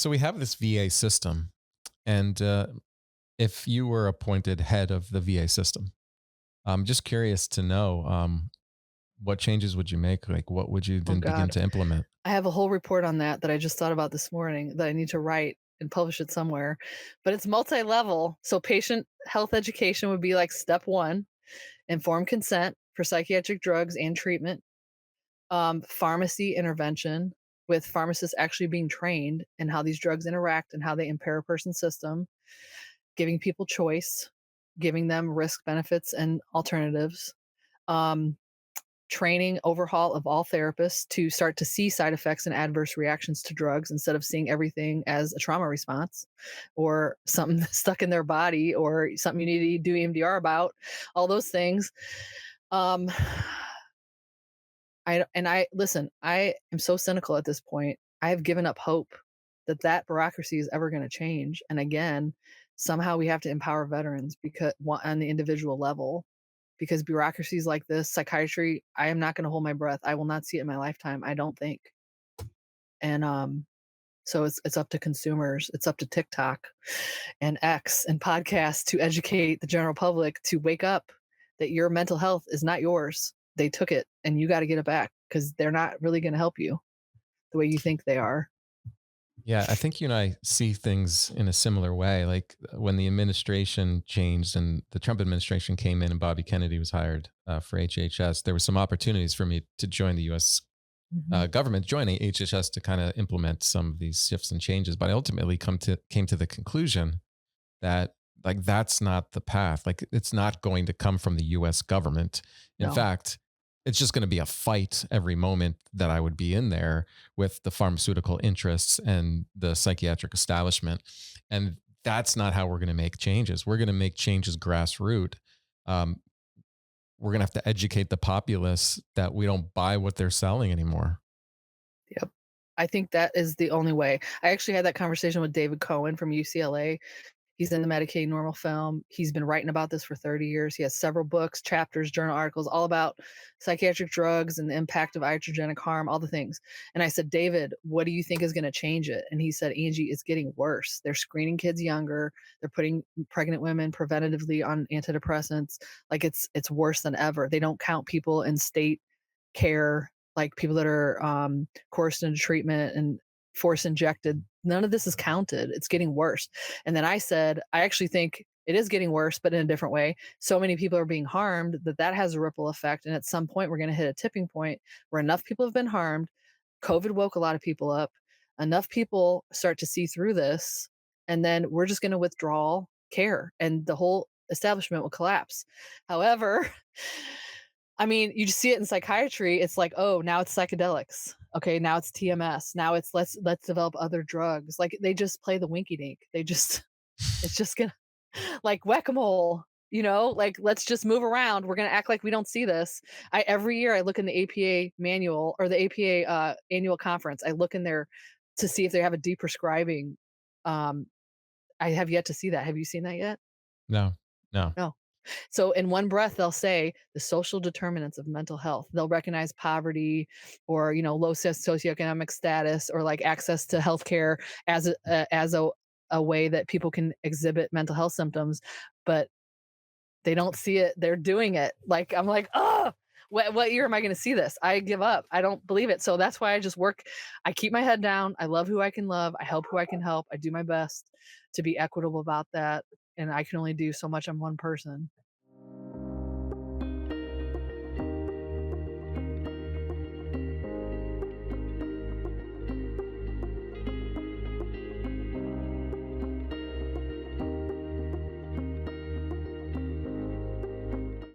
So we have this VA system, and if you were appointed head of the VA system, I'm just curious to know what changes would you make? Like, what would you Oh then begin God. to implement? I have a whole report on that that I just thought about this morning that I need to write and publish it somewhere. But it's multi-level. So patient health education would be like step one, informed consent for psychiatric drugs and treatment, pharmacy intervention with pharmacists actually being trained in how these drugs interact and how they impair a person's system, giving people choice, giving them risk benefits and alternatives. Um, Training overhaul of all therapists to start to see side effects and adverse reactions to drugs instead of seeing everything as a trauma response or something that's stuck in their body or something you need to do EMDR about, all those things. Um, I listen, I am so cynical at this point. I have given up hope that that bureaucracy is ever going to change. And again, somehow we have to empower veterans because on the individual level, because bureaucracies like this, psychiatry, I am not going to hold my breath. I will not see it in my lifetime, I don't think. And so it's up to consumers, it's up to TikTok and X and podcasts to educate the general public to wake up that your mental health is not yours. They took it and you got to get it back because they're not really going to help you the way you think they are. Yeah, I think you and I see things in a similar way. Like when the administration changed and the Trump administration came in and Bobby Kennedy was hired for HHS, there were some opportunities for me to join the U.S. Mhm. Government, joining HHS to kind of implement some of these shifts and changes. But I ultimately came to the conclusion that like that's not the path. Like it's not going to come from the US government. In No. fact, it's just going to be a fight every moment that I would be in there with the pharmaceutical interests and the psychiatric establishment. And that's not how we're going to make changes. We're going to make changes grassroots. Um, we're going to have to educate the populace that we don't buy what they're selling anymore. Yep. I think that is the only way. I actually had that conversation with David Cohen from UCLA. He's in the Medicaid normal film. He's been writing about this for 30 years. He has several books, chapters, journal articles, all about psychiatric drugs and the impact of iatrogenic harm, all the things. And I said, David, what do you think is going to change it? And he said, Angie, it's getting worse. They're screening kids younger. They're putting pregnant women preventatively on antidepressants. Like it's worse than ever. They don't count people in state care, like people that are coerced into treatment and force injected. None of this is counted. It's getting worse. And then I said, I actually think it is getting worse, but in a different way. So many people are being harmed that that has a ripple effect. And at some point, we're going to hit a tipping point where enough people have been harmed. COVID woke a lot of people up. Enough people start to see through this. And then we're just going to withdraw care and the whole establishment will collapse. However, I mean, you just see it in psychiatry. It's like, oh, now it's psychedelics. Okay, now it's TMS. Now it's let's develop other drugs. Like they just play the winky dink. They just it's just gonna like whack-a-mole, like let's just move around. We're gonna act like we don't see this. I every year I look in the APA manual or the APA annual conference. I look in there to see if they have a deprescribing. Um, I have yet to see that. Have you seen that yet? No, no. No. So in one breath, they'll say the social determinants of mental health. They'll recognize poverty or, low socioeconomic status or like access to healthcare as a way that people can exhibit mental health symptoms, but they don't see it. They're doing it. Like I'm like, oh, what year am I going to see this? I give up. I don't believe it. So that's why I just work. I keep my head down. I love who I can love. I help who I can help. I do my best to be equitable about that. And I can only do so much. I'm one person.